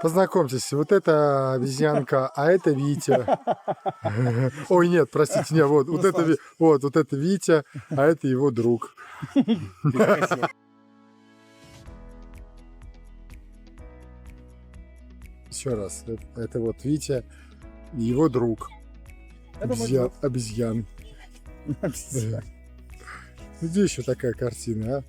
Познакомьтесь, вот это обезьянка, а это Витя. Ой, нет, простите, нет, вот это Витя, а это его друг. Еще раз, это вот Витя и его друг. Обезьян. Где еще такая картина, а?